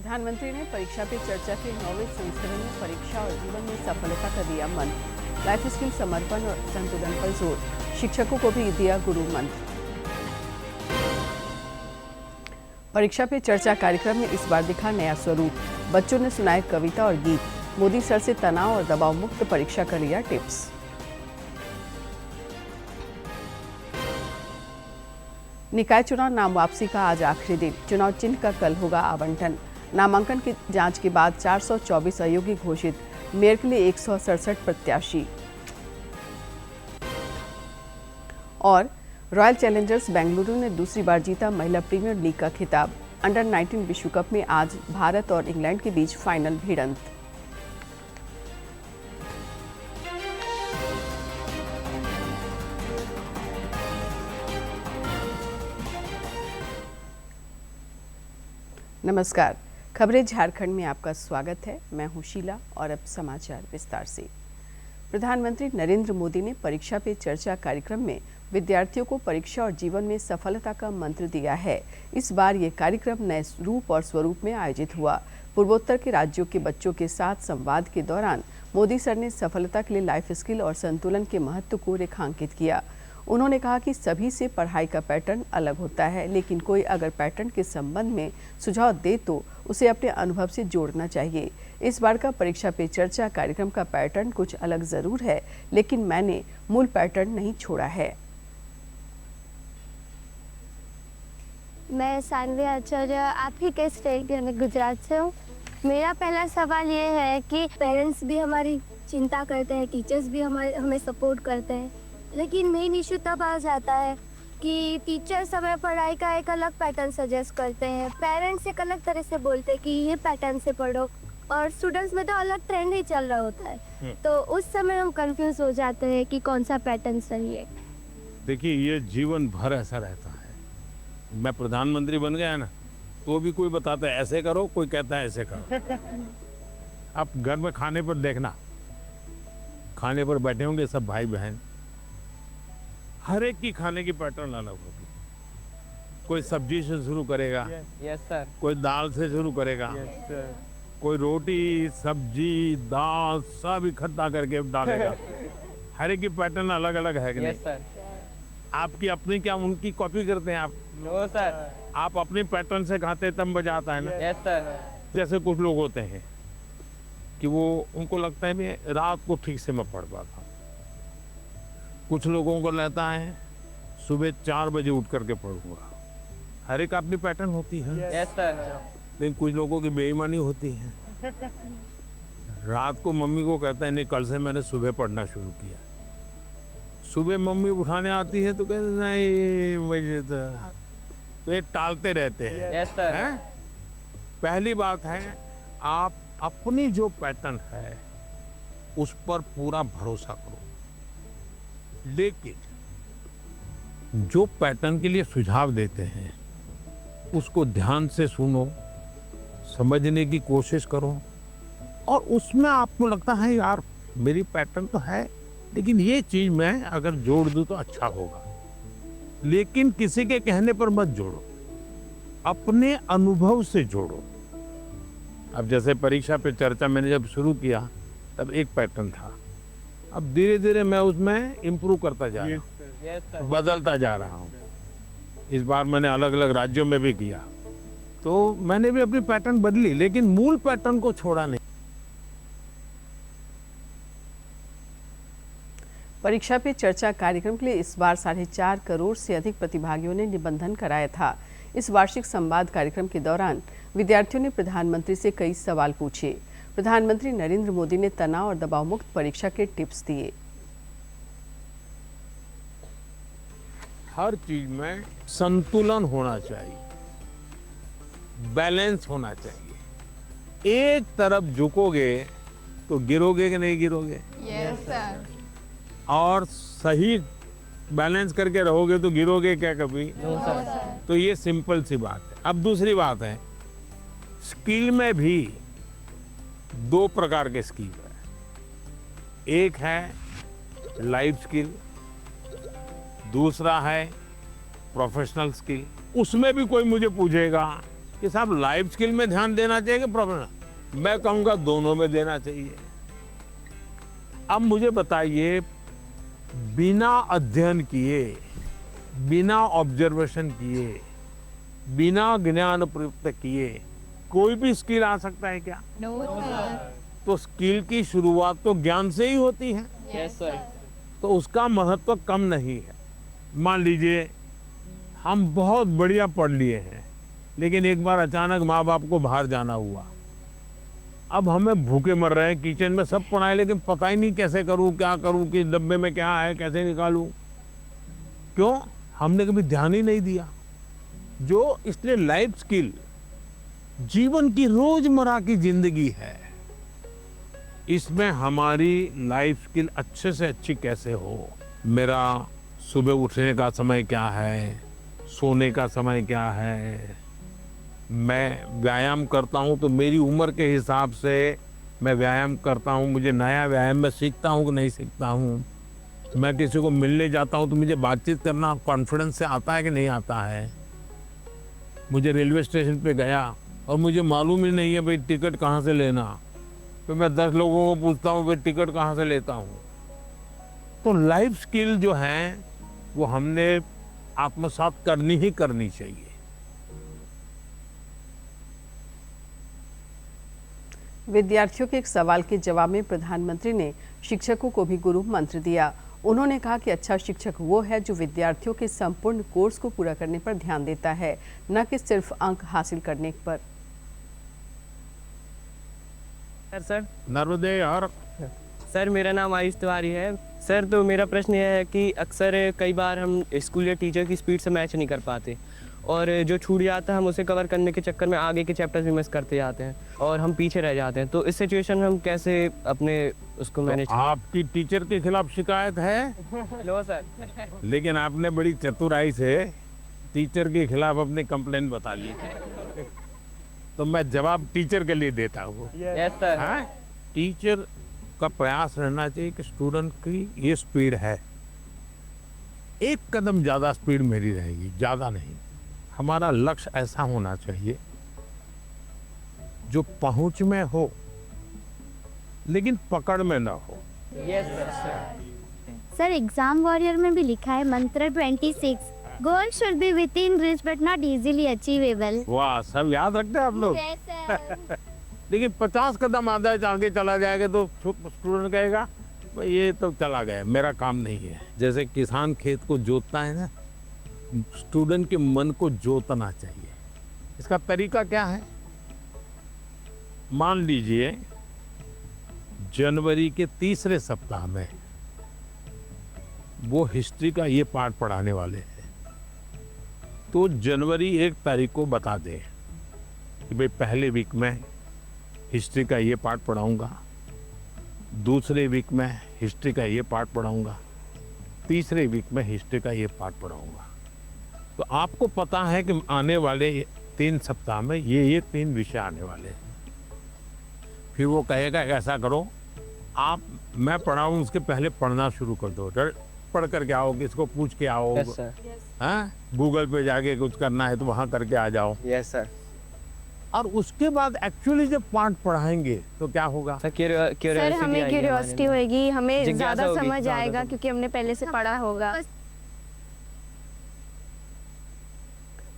प्रधानमंत्री ने परीक्षा पे चर्चा के 9वें संस्करण में परीक्षा और जीवन में सफलता का दिया मंत्र। लाइफ स्किल, समर्पण और संतुलन पर जोर। शिक्षकों को भी दिया गुरु मंत्र। परीक्षा पे चर्चा कार्यक्रम में इस बार दिखा नया स्वरूप। बच्चों ने सुनाए कविता और गीत। मोदी सर से तनाव और दबाव मुक्त परीक्षा का लिया टिप्स। निकाय चुनाव नाम वापसी का आज आखिरी दिन। चुनाव चिन्ह का कल होगा आवंटन। नामांकन की जांच के बाद 424 अयोग्य घोषित। मेयर के लिए 167 प्रत्याशी। और रॉयल चैलेंजर्स बेंगलुरु ने दूसरी बार जीता महिला प्रीमियर लीग का खिताब। अंडर 19 विश्व कप में आज भारत और इंग्लैंड के बीच फाइनल भिड़ंत। नमस्कार, खबरें झारखंड में आपका स्वागत है। मैं हूं शीला और अब समाचार विस्तार से। प्रधानमंत्री नरेंद्र मोदी ने परीक्षा पे चर्चा कार्यक्रम में विद्यार्थियों को परीक्षा और जीवन में सफलता का मंत्र दिया है। इस बार ये कार्यक्रम नए रूप और स्वरूप में आयोजित हुआ। पूर्वोत्तर के राज्यों के बच्चों के साथ संवाद के दौरान मोदी सर ने सफलता के लिए लाइफ स्किल और संतुलन के महत्व को रेखांकित किया। उन्होंने कहा कि सभी से पढ़ाई का पैटर्न अलग होता है, लेकिन कोई अगर पैटर्न के संबंध में सुझाव दे तो उसे अपने अनुभव से जोड़ना चाहिए। इस बार का परीक्षा पे चर्चा कार्यक्रम का पैटर्न कुछ अलग जरूर है, लेकिन मैंने मूल पैटर्न नहीं छोड़ा है। मैं सानवी आचार्य आप ही के स्टेट यानी गुजरात से हूँ। मेरा पहला सवाल ये है कि पेरेंट्स भी हमारी चिंता करते हैं, टीचर्स भी हमें सपोर्ट करते हैं, लेकिन मेन इशू तब आ जाता है कि टीचर्स हमें पढ़ाई का एक अलग पैटर्न सजेस्ट करते हैं, पेरेंट्स एक अलग तरह से बोलते हैं कि ये पैटर्न से पढ़ो, और स्टूडेंट्स में तो अलग ट्रेंड ही चल रहा होता है। तो उस समय हम कंफ्यूज हो जाते हैं कि कौन सा पैटर्न सही है। देखिए, ये जीवन भर ऐसा रहता है। मैं प्रधानमंत्री बन गया ना, तो भी कोई बताता है ऐसे करो, कोई कहता है ऐसे करो। आप घर में खाने पर देखना, खाने पर बैठे होंगे सब भाई बहन, हर एक की खाने की पैटर्न अलग होगी। कोई सब्जी से शुरू करेगा, यस सर, कोई दाल से शुरू करेगा, यस सर, कोई रोटी सब्जी दाल सब इकट्ठा करके डालेगा। हर एक की पैटर्न अलग अलग है कि नहीं? यस सर, आपकी अपनी क्या उनकी कॉपी करते हैं आप? नो सर, आप अपने पैटर्न से खाते तब मजा आता है ना। यस सर, जैसे कुछ लोग होते हैं कि वो उनको लगता है मैं रात को ठीक से मैं पढ़ पाता हूँ। कुछ लोगों को लगता है सुबह 4 बजे उठ करके पढ़ूंगा। हर एक अपनी पैटर्न होती है। यस सर, लेकिन कुछ लोगों की बेईमानी होती है। रात को मम्मी को कहता है नहीं, कल से मैंने सुबह पढ़ना शुरू किया। सुबह मम्मी उठाने आती है तो कहते नहीं मुझे तो ये टालते रहते हैं। यस सर, हैं? पहली बात है, आप अपनी जो पैटर्न है उस पर पूरा भरोसा करो, लेकिन जो पैटर्न के लिए सुझाव देते हैं उसको ध्यान से सुनो, समझने की कोशिश करो, और उसमें आपको लगता है यार मेरी पैटर्न तो है, लेकिन ये चीज मैं अगर जोड़ दूं तो अच्छा होगा। लेकिन किसी के कहने पर मत जोड़ो, अपने अनुभव से जोड़ो। अब जैसे परीक्षा पे चर्चा मैंने जब शुरू किया तब एक पैटर्न था, अब धीरे धीरे मैं उसमें इम्प्रूव करता जा रहा हूँ, यस सर, बदलता जा रहा हूँ। इस बार मैंने अलग अलग राज्यों में भी किया, तो मैंने भी अपनी पैटर्न बदली, लेकिन मूल पैटर्न को छोड़ा नहीं। परीक्षा पे चर्चा कार्यक्रम के लिए इस बार 4.5 करोड़ से अधिक प्रतिभागियों ने निबंधन कराया था। इस वार्षिक संवाद कार्यक्रम के दौरान विद्यार्थियों ने प्रधानमंत्री से कई सवाल पूछे। प्रधानमंत्री नरेंद्र मोदी ने तनाव और दबाव मुक्त परीक्षा के टिप्स दिए। हर चीज में संतुलन होना चाहिए, बैलेंस होना चाहिए। एक तरफ झुकोगे तो गिरोगे कि नहीं गिरोगे? यस सर, और सही बैलेंस करके रहोगे तो गिरोगे क्या कभी? नो सर, तो ये सिंपल सी बात है। अब दूसरी बात है, स्किल में भी 2 प्रकार के स्किल है। एक है लाइफ स्किल, दूसरा है प्रोफेशनल स्किल। उसमें भी कोई मुझे पूछेगा कि साहब लाइफ स्किल में ध्यान देना चाहिए कि प्रोफेशनल? मैं कहूँगा दोनों में देना चाहिए। अब मुझे बताइए, बिना अध्ययन किए, बिना ऑब्जर्वेशन किए, बिना ज्ञान प्राप्त किए कोई भी स्किल आ सकता है क्या? No sir. तो स्किल की शुरुआत तो ज्ञान से ही होती है, यस सर। तो उसका महत्व कम नहीं है। मान लीजिए हम बहुत बढ़िया पढ़ लिए हैं, लेकिन एक बार अचानक माँ बाप को बाहर जाना हुआ। अब हमें भूखे मर रहे हैं, किचन में सब पढ़ाए, लेकिन पता ही नहीं कैसे करूँ, क्या करूँ, कि डब्बे में क्या है, कैसे निकालूं। क्यों? हमने कभी ध्यान ही नहीं दिया। इसलिए लाइफ स्किल जीवन की रोजमर्रा की जिंदगी है, इसमें हमारी लाइफ स्किल अच्छे से अच्छी कैसे हो। मेरा सुबह उठने का समय क्या है, सोने का समय क्या है, मैं व्यायाम करता हूँ तो मेरी उम्र के हिसाब से मैं व्यायाम करता हूँ, मुझे नया व्यायाम मैं सीखता हूँ कि नहीं सीखता हूँ। मैं किसी को मिलने जाता हूँ तो मुझे बातचीत करना कॉन्फिडेंस से आता है कि नहीं आता है। मुझे रेलवे स्टेशन पे गया और मुझे मालूम ही नहीं है भाई टिकट कहाँ से लेना, तो मैं 10 लोगों को पूछता हूँ भाई टिकट कहाँ से लेता हूँ। तो लाइफ स्किल जो है वो हमने आत्मसात करनी ही करनी चाहिए। विद्यार्थियों के एक सवाल के जवाब में प्रधानमंत्री ने शिक्षकों को भी गुरु मंत्र दिया। उन्होंने कहा कि अच्छा शिक्षक वो है जो विद्यार्थियों के संपूर्ण कोर्स को पूरा करने पर ध्यान देता है, न कि सिर्फ अंक हासिल करने पर। सर नर्मदे और सर मेरा नाम आयुष तिवारी है। सर तो मेरा प्रश्न यह है कि अक्सर कई बार हम स्कूल या टीचर की स्पीड से मैच नहीं कर पाते, और जो छूट जाता है हम उसे कवर करने के चक्कर में आगे के चैप्टर्स भी मिस करते जाते हैं और हम पीछे रह जाते हैं। तो इस सिचुएशन में हम कैसे अपने उसको मैनेज? आपकी टीचर के खिलाफ शिकायत है? No sir. लेकिन आपने बड़ी चतुराई से टीचर के खिलाफ अपनी कंप्लेंट बता ली। तो मैं जवाब टीचर के लिए देता हूँ। Yes sir. हाँ? टीचर का प्रयास रहना चाहिए कि स्टूडेंट की ये स्पीड है, एक कदम ज्यादा स्पीड मेरी रहेगी, ज्यादा नहीं। हमारा लक्ष्य ऐसा होना चाहिए जो पहुंच में हो लेकिन पकड़ में ना हो। Yes sir. Sir exam warrior में भी लिखा है मंत्र 26, goal should be with in reach but not easily achievable. वाह, सब याद रखते हैं आप लोग। लेकिन 50 कदम आगे चला जाएगा तो स्टूडेंट कहेगा भाई ये तो चला गया, मेरा काम नहीं है। जैसे किसान खेत को जोतता है ना, स्टूडेंट के मन को जोतना चाहिए। इसका तरीका क्या है? मान लीजिए जनवरी के तीसरे सप्ताह में वो हिस्ट्री का ये पार्ट पढ़ाने वाले हैं, तो जनवरी 1 तारीख को बता दें कि भाई पहले वीक में हिस्ट्री का ये पार्ट पढ़ाऊंगा, दूसरे वीक में हिस्ट्री का ये पार्ट पढ़ाऊंगा, तीसरे वीक में हिस्ट्री का ये पार्ट पढ़ाऊंगा। तो आपको पता है कि आने वाले 3 सप्ताह में ये 3 विषय आने वाले हैं। फिर वो कहेगा ऐसा करो, आप मैं पढ़ाऊँ उसके पहले पढ़ना शुरू कर दो, पढ़ करके आओ, किसको पूछ के आओ। Yes sir. हाँ, गूगल पे जाके कुछ करना है तो वहाँ करके आ जाओ। Yes sir. और उसके बाद एक्चुअली जब पार्ट पढ़ाएंगे तो क्या होगा सर सर हमें क्यूरियोसिटी होगी, हमें जिज्ञासा ज्यादा होगी, समझ ज़्यादा आएगा समझ। क्योंकि हमने पहले से पढ़ा होगा।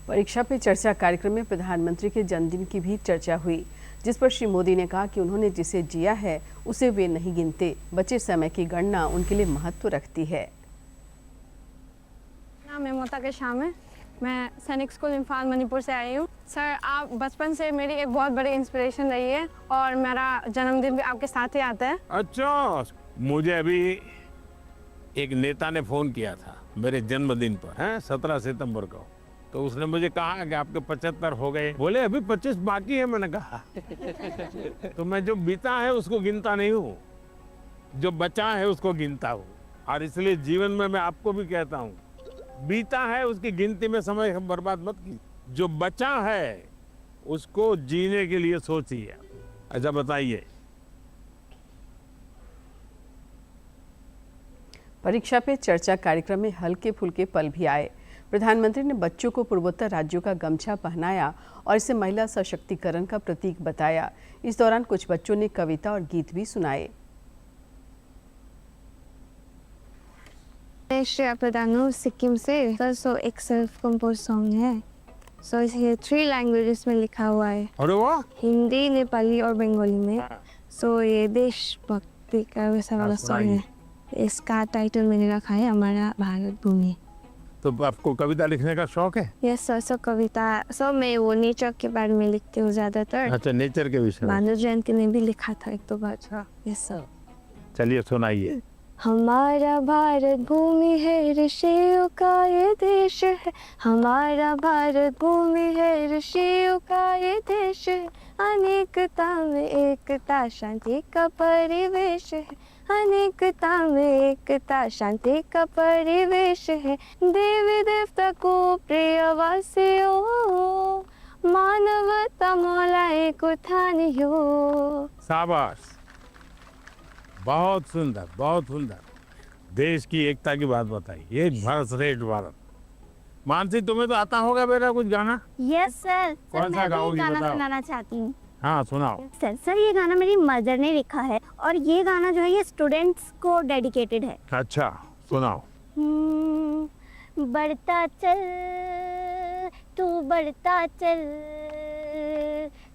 परीक्षा पे चर्चा कार्यक्रम में प्रधानमंत्री के जन्मदिन की भी चर्चा हुई, जिस पर श्री मोदी ने कहा कि उन्होंने जिसे जिया है उसे वे नहीं गिनते, बचे समय की गणना उनके लिए महत्व रखती है। नाम है मोता के शाम है, मैं सैनिक स्कूल इम्फाल मणिपुर से आई हूँ। सर आप बचपन से मेरी एक बहुत बड़ी इंस्पिरेशन रही है और मेरा जन्मदिन भी आपके साथ ही आता है। अच्छा, मुझे अभी एक नेता ने फोन किया था मेरे जन्मदिन पर, हैं 17 सितंबर को। तो उसने मुझे कहा कि आपके 75 हो गए, बोले अभी 25 बाकी है। मैंने कहा तो मैं जो बीता है उसको गिनता नहीं हूँ, जो बचा है उसको गिनता हूँ। और इसलिए जीवन में मैं आपको भी कहता हूँ, बीता है उसकी गिनती में समय बर्बाद मत कीजिए, जो बचा है उसको जीने के लिए सोचिए। अच्छा बताइए। परीक्षा पे चर्चा कार्यक्रम में हल्के फुल्के पल भी आए। प्रधानमंत्री ने बच्चों को पूर्वोत्तर राज्यों का गमछा पहनाया और इसे महिला सशक्तिकरण का प्रतीक बताया। इस दौरान कुछ बच्चों ने कविता और गीत भी सुनाए। मैं श्रेया प्रधान हूँ सिक्किम से। सो एक सेल्फ कंपोज सॉन्ग है। सो ये 3 लैंग्वेजेस में लिखा हुआ है, अरे वाह, हिंदी, नेपाली और बंगाली में। सो ये देशभक्ति का वैसा वाला सॉन्ग है। इसका टाइटल मैंने रखा है हमारा भारत भूमि। तो आपको कविता लिखने का शौक है? Yes sir. सो कविता मैं वो नेचर के बारे में लिखती हूँ ज़्यादातर। अच्छा, नेचर के विषय में। भानु जयंती ने भी लिखा था एक 2 बार। Yes sir. चलिए सुनाइए। हमारा भारत भूमि है, ऋषियों का ये देश है। हमारा भारत भूमि है, ऋषियों का ये देश है। अनेकता में एकता, शांति का परिवेश है। अनेकता में एकता, शांति का परिवेश है। देवी देवता को प्रिय वासियों, मानवता मौला एक उठानियो। शाबाश, बहुत सुंदर, बहुत सुंदर। देश की एकता की बात बताई। ये भारत श्रेष्ठ भारत। मानसी, तुम्हें तो आता होगा बेटा कुछ गाना? Yes sir. कौन सा गाओगी गाना बताओ? सुनाना चाहती हूँ। हाँ सुनाओ। सर ये गाना मेरी मदर ने लिखा है और ये गाना जो है ये स्टूडेंट्स को डेडिकेटेड है। अच्छा सुनाओ। बढ़ता चल तू बढ़ता चल,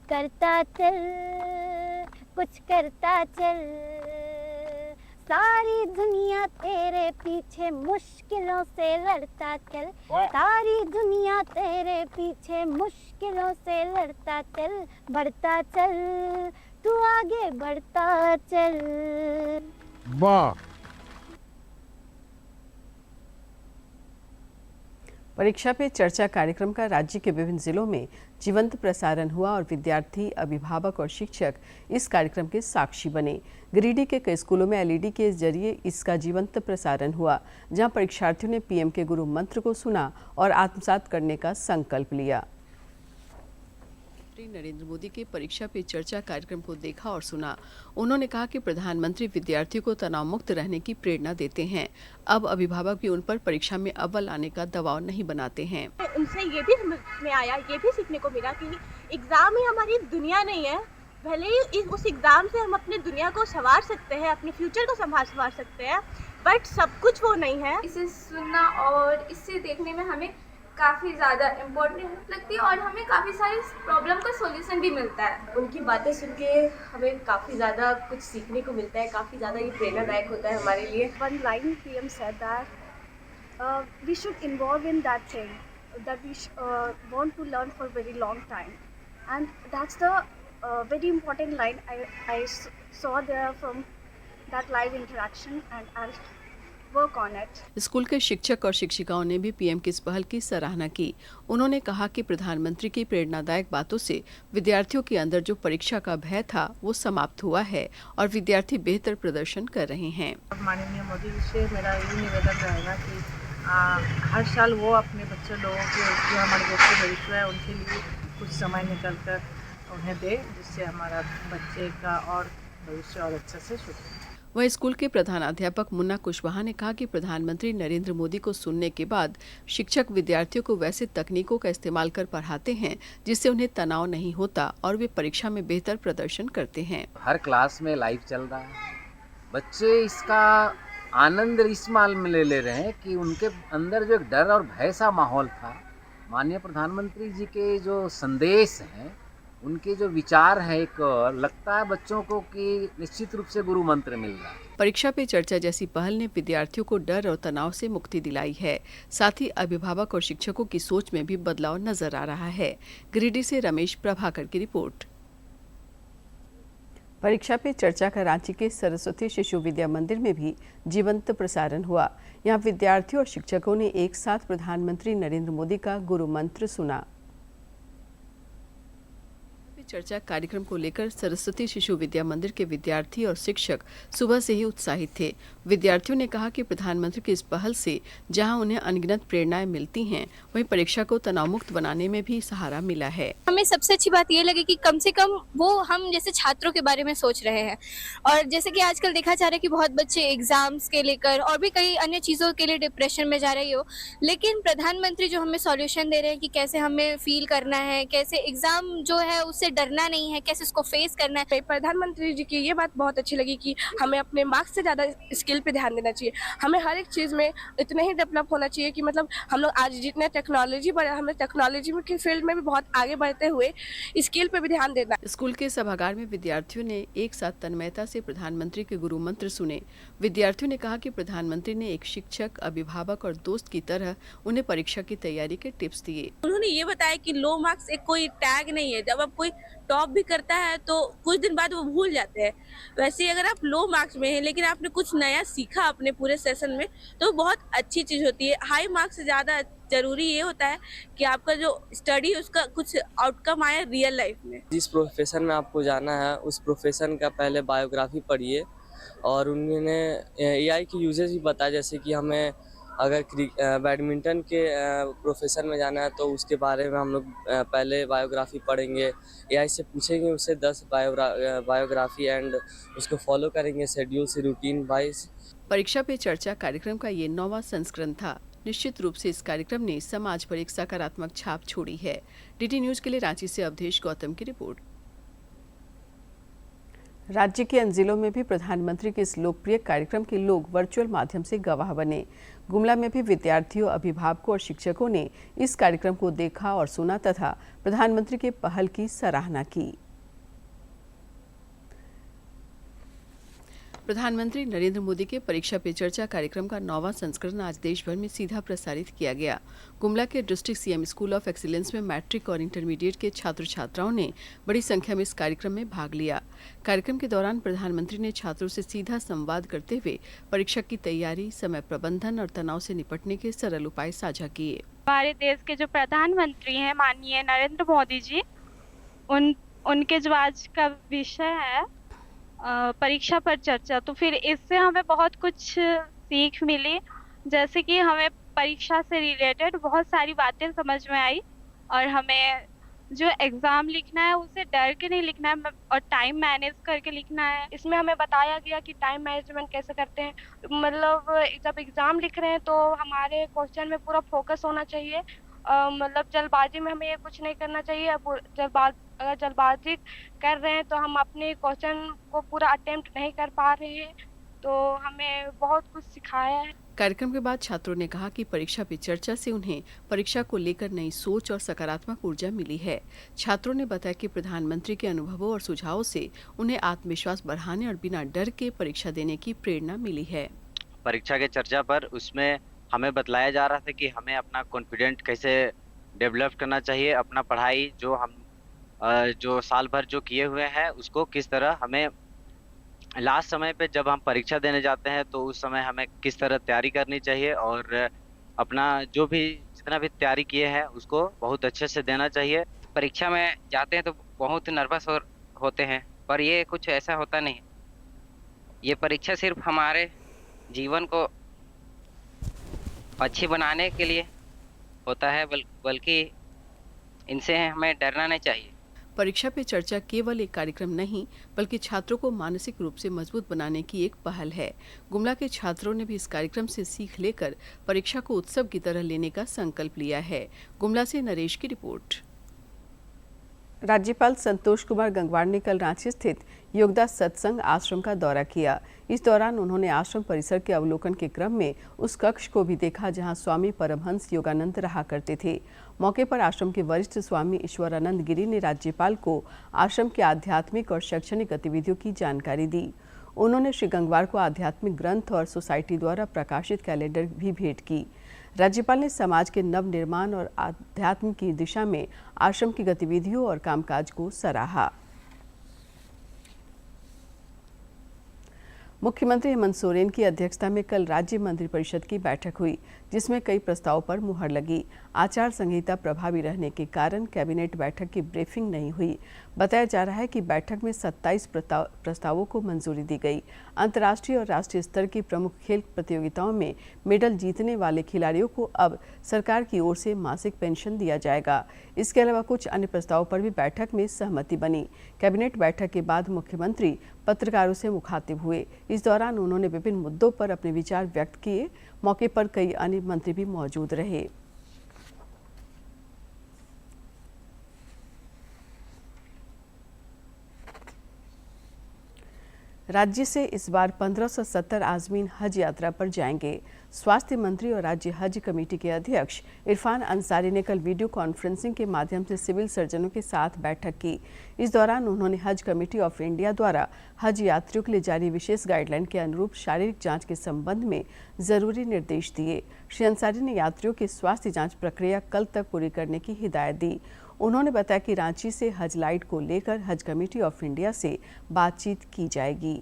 करता चल कुछ करता चल। सारी दुनिया तेरे पीछे मुश्किलों से लड़ता चल। सारी दुनिया तेरे पीछे मुश्किलों से लड़ता चल। बढ़ता चल तू आगे बढ़ता चल। वाह। परीक्षा पे चर्चा कार्यक्रम का राज्य के विभिन्न जिलों में जीवंत प्रसारण हुआ और विद्यार्थी, अभिभावक और शिक्षक इस कार्यक्रम के साक्षी बने। गिरिडीह के कई स्कूलों में एलईडी के जरिए इसका जीवंत प्रसारण हुआ, जहां परीक्षार्थियों ने पीएम के गुरु मंत्र को सुना और आत्मसात करने का संकल्प लिया। नरेंद्र मोदी के परीक्षा पे चर्चा कार्यक्रम को देखा और सुना। उन्होंने कहा कि प्रधानमंत्री विद्यार्थियों को तनाव मुक्त रहने की प्रेरणा देते हैं। अब अभिभावक भी उन पर परीक्षा में अव्वल आने का दबाव नहीं बनाते हैं। उनसे ये भी समझ में आया, ये भी सीखने को मिला कि एग्जाम ही हमारी दुनिया नहीं है। भले ही उस एग्जाम से हम अपनी दुनिया को संवार सकते हैं, अपने फ्यूचर को संवार सकते हैं, बट सब कुछ वो नहीं है। इसे सुनना और इससे देखने में हमें काफ़ी ज़्यादा इम्पोर्टेंट लगती है और हमें काफ़ी सारे प्रॉब्लम का सॉल्यूशन भी मिलता है। उनकी बातें सुन के हमें काफ़ी ज़्यादा कुछ सीखने को मिलता है, काफ़ी ज़्यादा ये प्रेरणादायक होता है हमारे लिए। One line PM said that we should involve in that thing that we want to learn for very long time, and that's the very important line I saw there from that live interaction, and I'll work on it. School के शिक्षक और शिक्षिकाओं ने भी PM की इस पहल की सराहना की। उन्होंने कहा कि प्रधानमंत्री की प्रेरणादायक बातों से विद्यार्थियों के अंदर जो परीक्षा का भय था वो समाप्त हुआ है और विद्यार्थी बेहतर प्रदर्शन कर रहे हैं। माननीय मोदी जी से मेरा यही निवेदन रहेगा कि हर साल वो अपने बच्चे लोगों के जो हमारे देश के भविष्य है उनके लिए कुछ समय निकल कर उन्हें दे, जिससे हमारा बच्चे का और भविष्य और अच्छे से सुधरे। वहीं स्कूल के प्रधानाध्यापक मुन्ना कुशवाहा ने कहा कि प्रधानमंत्री नरेंद्र मोदी को सुनने के बाद शिक्षक विद्यार्थियों को वैसे तकनीकों का इस्तेमाल कर पढ़ाते हैं जिससे उन्हें तनाव नहीं होता और वे परीक्षा में बेहतर प्रदर्शन करते हैं। हर क्लास में लाइव चल रहा है, बच्चे इसका आनंद इस माल में ले रहे हैं कि उनके अंदर जो एक डर और भय सा माहौल था, माननीय प्रधानमंत्री जी के जो संदेश हैं, उनके जो विचार है, एक लगता है बच्चों को कि निश्चित रूप से गुरु मंत्र मिल रहा है। परीक्षा पे चर्चा जैसी पहल ने विद्यार्थियों को डर और तनाव से मुक्ति दिलाई है। साथ ही अभिभावक और शिक्षकों की सोच में भी बदलाव नजर आ रहा है। गिरिडीह से रमेश प्रभाकर की रिपोर्ट। परीक्षा पे चर्चा का रांची के सरस्वती शिशु विद्या मंदिर में भी जीवंत प्रसारण हुआ। यहाँ विद्यार्थियों और शिक्षकों ने एक साथ प्रधानमंत्री नरेंद्र मोदी का गुरु मंत्र सुना। चर्चा कार्यक्रम को लेकर सरस्वती शिशु विद्या मंदिर के विद्यार्थी और शिक्षक सुबह से ही उत्साहित थे। विद्यार्थियों ने कहा कि प्रधानमंत्री की इस पहल से जहां उन्हें अनगिनत प्रेरणाएं मिलती हैं, वहीं परीक्षा को तनाव मुक्त बनाने में भी सहारा मिला है। हमें सबसे अच्छी बात ये लगी कि कम से कम वो हम जैसे छात्रों के बारे में सोच रहे हैं, और जैसे कि आजकल देखा जा रहा है कि बहुत बच्चे एग्जाम्स के लेकर और भी कई अन्य चीज़ों के लिए डिप्रेशन में जा रही हो, लेकिन प्रधानमंत्री जो हमें सॉल्यूशन दे रहे हैं कि कैसे हमें फील करना है, कैसे एग्जाम जो है उससे डरना नहीं है, कैसे उसको फेस करना है। प्रधानमंत्री जी की ये बात बहुत अच्छी लगी कि हमें अपने मार्क्स से ज़्यादा स्किल पे ध्यान देना चाहिए। हमें हर एक चीज़ में इतना ही डेवलप होना चाहिए कि मतलब हम लोग आज जितने टेक्नोलॉजी बढ़े, हमें टेक्नोलॉजी के फील्ड में भी बहुत आगे बढ़ते हुए स्किल पे भी ध्यान देना। स्कूल के सभागार में विद्यार्थियों ने एक साथ तन्मयता से प्रधानमंत्री के गुरु मंत्र सुने। विद्यार्थियों ने कहा कि प्रधानमंत्री ने एक शिक्षक, अभिभावक और दोस्त की तरह उन्हें परीक्षा की तैयारी के टिप्स दिए। उन्होंने ये बताया कि लो मार्क्स एक कोई टैग नहीं है। जब आप कोई टॉप भी करता है तो कुछ दिन बाद वो भूल जाते हैं। वैसे ही अगर आप लो मार्क्स में हैं लेकिन आपने कुछ नया सीखा अपने पूरे सेशन में, तो बहुत अच्छी चीज़ होती है। हाई मार्क्स से ज़्यादा जरूरी ये होता है कि आपका जो स्टडी है उसका कुछ आउटकम आए रियल लाइफ में। जिस प्रोफेशन में आपको जाना है उस प्रोफेशन का पहले बायोग्राफी पढ़िए, और उन्होंने एआई की यूजेज भी बताया, जैसे कि हमें अगर बैडमिंटन के प्रोफेशन में जाना है तो उसके बारे में हम लोग पहले बायोग्राफी पढ़ेंगे, एआई से पूछेंगे उससे 10 बायोग्राफी एंड उसको फॉलो करेंगे शेड्यूल से रूटीन वाइज। परीक्षा पे चर्चा कार्यक्रम का ये 9वां संस्करण था। निश्चित रूप से इस कार्यक्रम ने समाज पर एक सकारात्मक छाप छोड़ी है। डीटी न्यूज के लिए रांची से अवधेश गौतम की रिपोर्ट। राज्य के अन्य जिलों में भी प्रधानमंत्री के इस लोकप्रिय कार्यक्रम के लोग वर्चुअल माध्यम से गवाह बने। गुमला में भी विद्यार्थियों, अभिभावकों और शिक्षकों ने इस कार्यक्रम को देखा और सुना तथा प्रधानमंत्री के पहल की सराहना की। प्रधानमंत्री नरेंद्र मोदी के परीक्षा पे चर्चा कार्यक्रम का 9वां संस्करण आज देश भर में सीधा प्रसारित किया गया। गुमला के district CM school of excellence में मैट्रिक और इंटरमीडिएट के छात्र छात्राओं ने बड़ी संख्या में इस कार्यक्रम में भाग लिया। कार्यक्रम के दौरान प्रधानमंत्री ने छात्रों से सीधा संवाद करते हुए परीक्षा की तैयारी, समय प्रबंधन और तनाव से निपटने के सरल उपाय साझा किए। हमारे देश के जो प्रधानमंत्री हैं माननीय नरेंद्र मोदी जी, उनके जो आज का विषय है परीक्षा पर चर्चा, तो फिर इससे हमें बहुत कुछ सीख मिली। जैसे कि हमें परीक्षा से रिलेटेड बहुत सारी बातें समझ में आई, और हमें जो एग्ज़ाम लिखना है उसे डर के नहीं लिखना है और टाइम मैनेज करके लिखना है। इसमें हमें बताया गया कि टाइम मैनेजमेंट कैसे करते हैं। मतलब जब एग्ज़ाम लिख रहे हैं तो हमारे क्वेश्चन में पूरा फोकस होना चाहिए। मतलब जल्दबाजी में हमें ये कुछ नहीं करना चाहिए। अगर जल्दबाजी कर रहे हैं तो हम अपने क्वेश्चन को पूरा अटेम्प्ट नहीं कर पा रहे हैं, तो हमें बहुत कुछ सिखाया है। कार्यक्रम के बाद छात्रों ने कहा कि परीक्षा पे चर्चा से उन्हें परीक्षा को लेकर नई सोच और सकारात्मक ऊर्जा मिली है। छात्रों ने बताया कि प्रधानमंत्री के अनुभवों और सुझावों से उन्हें आत्मविश्वास बढ़ाने और बिना डर के परीक्षा देने की प्रेरणा मिली है। परीक्षा के चर्चा पर उसमें हमें बतलाया जा रहा था कि हमें अपना कॉन्फिडेंट कैसे डेवलप करना चाहिए, अपना पढ़ाई जो साल भर जो किए हुए हैं उसको किस तरह हमें लास्ट समय पे जब हम परीक्षा देने जाते हैं तो उस समय हमें किस तरह तैयारी करनी चाहिए, और अपना जो भी जितना भी तैयारी किए हैं उसको बहुत अच्छे से देना चाहिए। परीक्षा में जाते हैं तो बहुत नर्वस होते हैं, पर ये कुछ ऐसा होता नहीं। ये परीक्षा सिर्फ हमारे जीवन को अच्छी बनाने के लिए होता है, बल्कि इनसे हमें डरना नहीं चाहिए। परीक्षा पे चर्चा केवल एक कार्यक्रम नहीं बल्कि छात्रों को मानसिक रूप से मजबूत बनाने की एक पहल है। गुमला के छात्रों ने भी इस कार्यक्रम से सीख लेकर परीक्षा को उत्सव की तरह लेने का संकल्प लिया है। गुमला से नरेश की रिपोर्ट। राज्यपाल संतोष कुमार गंगवार ने कल रांची स्थित योगदास सत्संग आश्रम का दौरा किया। इस दौरान उन्होंने आश्रम परिसर के अवलोकन के क्रम में उस कक्ष को भी देखा जहां स्वामी परमहंस योगानंद रहा करते थे। मौके पर आश्रम के वरिष्ठ स्वामी ईश्वरानंद गिरी ने राज्यपाल को आश्रम के आध्यात्मिक और शैक्षणिक गतिविधियों की जानकारी दी। उन्होंने श्री गंगवार को आध्यात्मिक ग्रंथ और सोसाइटी द्वारा प्रकाशित कैलेंडर भी भेंट की। राज्यपाल ने समाज के नव निर्माण और आध्यात्म की दिशा में आश्रम की गतिविधियों और कामकाज को सराहा। मुख्यमंत्री हेमंत सोरेन की अध्यक्षता में कल राज्य मंत्रिपरिषद की बैठक हुई, जिसमें कई प्रस्तावों पर मुहर लगी। आचार संहिता प्रभावी रहने के कारण कैबिनेट बैठक की ब्रीफिंग नहीं हुई। बताया जा रहा है कि बैठक में 27 प्रस्तावों को मंजूरी दी गई। अंतर्राष्ट्रीय और राष्ट्रीय स्तर की प्रमुख खेल प्रतियोगिताओं में मेडल जीतने वाले खिलाड़ियों को अब सरकार की ओर से मासिक पेंशन दिया जाएगा। इसके अलावा कुछ अन्य प्रस्तावों पर भी बैठक में सहमति बनी। कैबिनेट बैठक के बाद मुख्यमंत्री पत्रकारों से मुखातिब हुए। इस दौरान उन्होंने विभिन्न मुद्दों पर अपने विचार व्यक्त किए। मौके पर कई अन्य मंत्री भी मौजूद रहे। राज्य से इस बार 1570 आज़मीन हज यात्रा पर जाएंगे। स्वास्थ्य मंत्री और राज्य हज कमेटी के अध्यक्ष इरफान अंसारी ने कल वीडियो कॉन्फ्रेंसिंग के माध्यम से सिविल सर्जनों के साथ बैठक की। इस दौरान उन्होंने हज कमेटी ऑफ इंडिया द्वारा हज यात्रियों के लिए जारी विशेष गाइडलाइन के अनुरूप शारीरिक जांच के संबंध में जरूरी निर्देश दिए। श्री अंसारी ने यात्रियों की स्वास्थ्य जांच प्रक्रिया कल तक पूरी करने की हिदायत दी। उन्होंने बताया कि रांची से हज लाइट को लेकर हज कमेटी ऑफ इंडिया से बातचीत की जाएगी।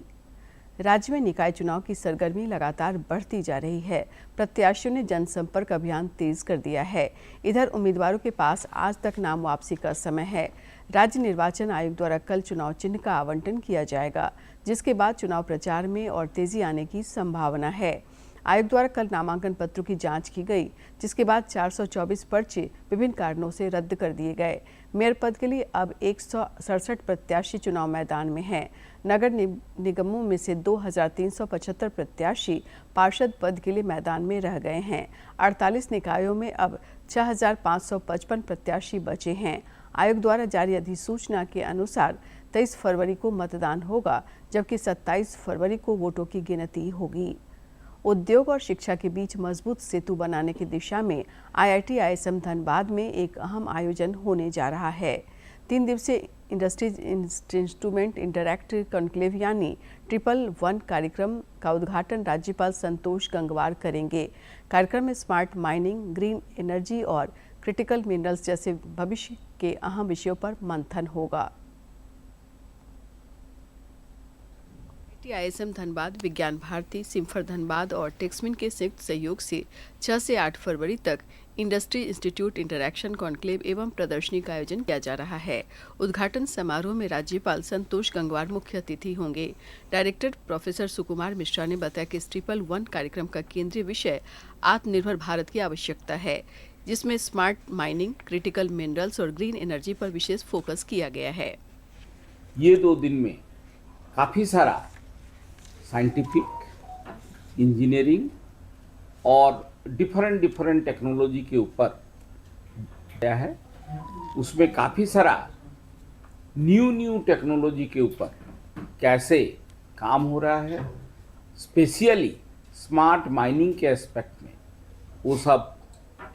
राज्य में निकाय चुनाव की सरगर्मी लगातार बढ़ती जा रही है। प्रत्याशियों ने जनसंपर्क अभियान तेज कर दिया है। इधर उम्मीदवारों के पास आज तक नाम वापसी का समय है। राज्य निर्वाचन आयोग द्वारा कल चुनाव चिन्ह का आवंटन किया जाएगा, जिसके बाद चुनाव प्रचार में और तेजी आने की संभावना है। आयोग द्वारा कल नामांकन पत्रों की जांच की गई, जिसके बाद 424 पर्चे विभिन्न कारणों से रद्द कर दिए गए। मेयर पद के लिए अब 167 प्रत्याशी चुनाव मैदान में हैं। नगर निगमों में से 2375 प्रत्याशी पार्षद पद के लिए मैदान में रह गए हैं। 48 निकायों में अब 6555 प्रत्याशी बचे हैं। आयोग द्वारा जारी अधिसूचना के अनुसार 23 फरवरी को मतदान होगा, जबकि 27 फरवरी को वोटों की गिनती होगी। उद्योग और शिक्षा के बीच मजबूत सेतु बनाने की दिशा में IIT ISM धनबाद में एक अहम आयोजन होने जा रहा है। 3 दिवसीय इंडस्ट्रीज इंस्ट्रूमेंट इंटरैक्टिव कॉन्क्लेव यानी 111 कार्यक्रम का उद्घाटन राज्यपाल संतोष गंगवार करेंगे। कार्यक्रम में स्मार्ट माइनिंग, ग्रीन एनर्जी और क्रिटिकल मिनरल्स जैसे भविष्य के अहम विषयों पर मंथन होगा। ISM धनबाद, विज्ञान भारती, सिम्फर धनबाद और टेक्समिन के संयुक्त सहयोग से 6 से 8 फरवरी तक इंडस्ट्री इंस्टीट्यूट इंटरैक्शन कॉन्क्लेव एवं प्रदर्शनी का आयोजन किया जा रहा है। उद्घाटन समारोह में राज्यपाल संतोष गंगवार मुख्य अतिथि होंगे। डायरेक्टर प्रोफेसर सुकुमार मिश्रा ने बताया कि 111 कार्यक्रम का केंद्रीय विषय आत्मनिर्भर भारत की आवश्यकता है, जिसमें स्मार्ट माइनिंग, क्रिटिकल मिनरल्स और ग्रीन एनर्जी पर विशेष फोकस किया गया है। ये 2 दिन में काफ़ी सारा साइंटिफिक, इंजीनियरिंग और डिफरेंट टेक्नोलॉजी के ऊपर क्या है, उसमें काफ़ी सारा न्यू टेक्नोलॉजी के ऊपर कैसे काम हो रहा है, स्पेशली स्मार्ट माइनिंग के एस्पेक्ट में, वो सब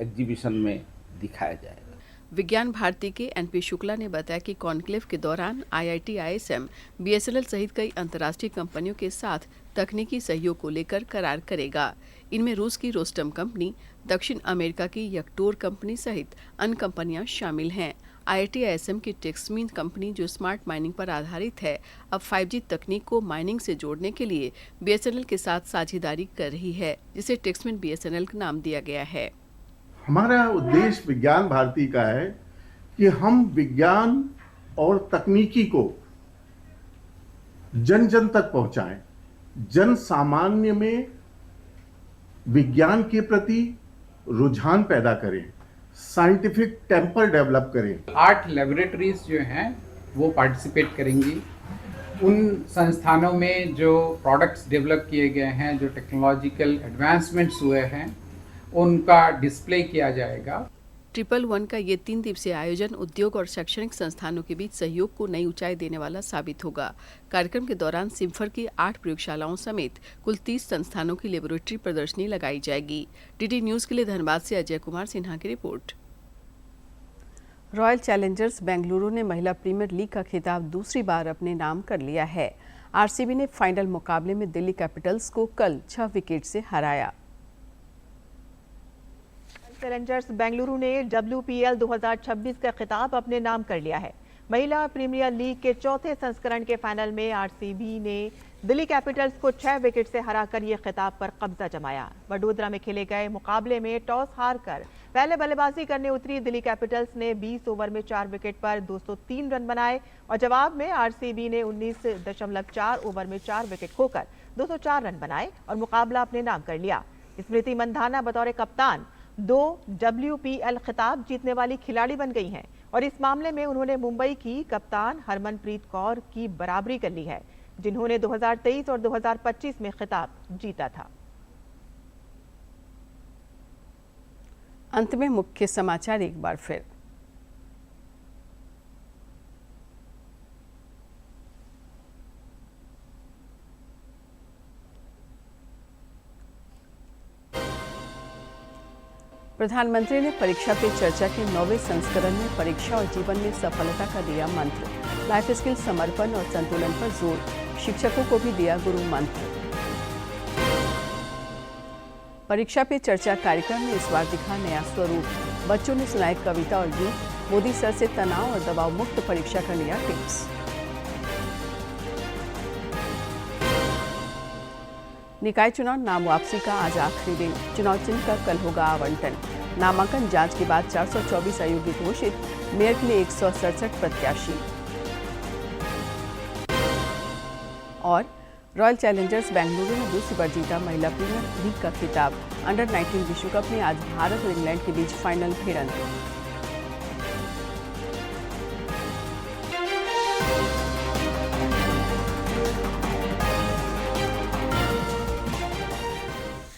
एग्जीबिशन में दिखाया जाएगा। विज्ञान भारती के NP शुक्ला ने बताया कि कॉन्क्लेव के दौरान IIT ISM BSNL सहित कई अंतर्राष्ट्रीय कंपनियों के साथ तकनीकी सहयोग को लेकर करार करेगा। इनमें रूस की रोस्टम कंपनी, दक्षिण अमेरिका की यक्टोर कंपनी सहित अन्य कंपनियां शामिल हैं। IIT ISM की टेक्समिन कंपनी, जो स्मार्ट माइनिंग पर आधारित है, अब 5G तकनीक को माइनिंग से जोड़ने के लिए BSNL के साथ साझेदारी कर रही है, जिसे टेक्समिन BSNL नाम दिया गया है। हमारा उद्देश्य विज्ञान भारती का है कि हम विज्ञान और तकनीकी को जन जन तक पहुंचाएं, जन सामान्य में विज्ञान के प्रति रुझान पैदा करें, साइंटिफिक टेम्पर डेवलप करें। 8 लेबोरेटरीज जो हैं वो पार्टिसिपेट करेंगी। उन संस्थानों में जो प्रोडक्ट्स डेवलप किए गए हैं, जो टेक्नोलॉजिकल एडवांसमेंट्स हुए हैं, उनका डिस्प्ले किया जाएगा। 111 का ये 3 दिवसीय आयोजन उद्योग और शैक्षणिक संस्थानों के बीच सहयोग को नई ऊंचाई देने वाला साबित होगा। कार्यक्रम के दौरान सिम्फर की 8 प्रयोगशालाओं समेत कुल 30 संस्थानों की लेबोरेटरी प्रदर्शनी लगाई जाएगी। DD न्यूज के लिए धनबाद से अजय कुमार सिन्हा की रिपोर्ट। रॉयल चैलेंजर्स बेंगलुरु ने महिला प्रीमियर लीग का खिताब दूसरी बार अपने नाम कर लिया है। RCB ने फाइनल मुकाबले में दिल्ली कैपिटल्स को कल 6 विकेट से हराया। चैलेंजर्स बेंगलुरु ने WPL 2026 का खिताब अपने नाम कर लिया है। महिला प्रीमियर लीग के चौथे संस्करण के फाइनल में आरसीबी ने दिल्ली कैपिटल्स को 6 विकेट से हराकर ये खिताब पर कब्जा जमाया। वडोदरा में खेले गए मुकाबले में टॉस हारकर पहले बल्लेबाजी करने उतरी दिल्ली कैपिटल्स ने 20 ओवर में 4 विकेट पर 203 रन बनाए और जवाब में आरसीबी ने 19.4 ओवर में 4 विकेट खोकर 204 रन बनाए और मुकाबला अपने नाम कर लिया। स्मृति मंधाना बतौर कप्तान 2 WPL खिताब जीतने वाली खिलाड़ी बन गई हैं और इस मामले में उन्होंने मुंबई की कप्तान हरमनप्रीत कौर की बराबरी कर ली है, जिन्होंने 2023 और 2025 में खिताब जीता था। अंत में मुख्य समाचार एक बार फिर। प्रधानमंत्री ने परीक्षा पे चर्चा के 9वें संस्करण में परीक्षा और जीवन में सफलता का दिया मंत्र। लाइफ स्किल, समर्पण और संतुलन पर जोर, शिक्षकों को भी दिया गुरु मंत्र। परीक्षा पे चर्चा कार्यक्रम में इस बार दिखा नया स्वरूप, बच्चों ने सुनाए कविता और गीत। मोदी सर से तनाव और दबाव मुक्त परीक्षा का लिया टिप्स। निकाय चुनाव नाम वापसी का आज आखिरी दिन, चुनाव चिन्ह का कल होगा आवंटन। नामांकन जांच के बाद 424 अयोग्य घोषित, मेयर के लिए 167 प्रत्याशी। और रॉयल चैलेंजर्स बेंगलुरु ने दूसरी बार जीता महिला प्रीमियर लीग का खिताब। अंडर 19 विश्व कप में आज भारत और इंग्लैंड के बीच फाइनल भिड़ंत।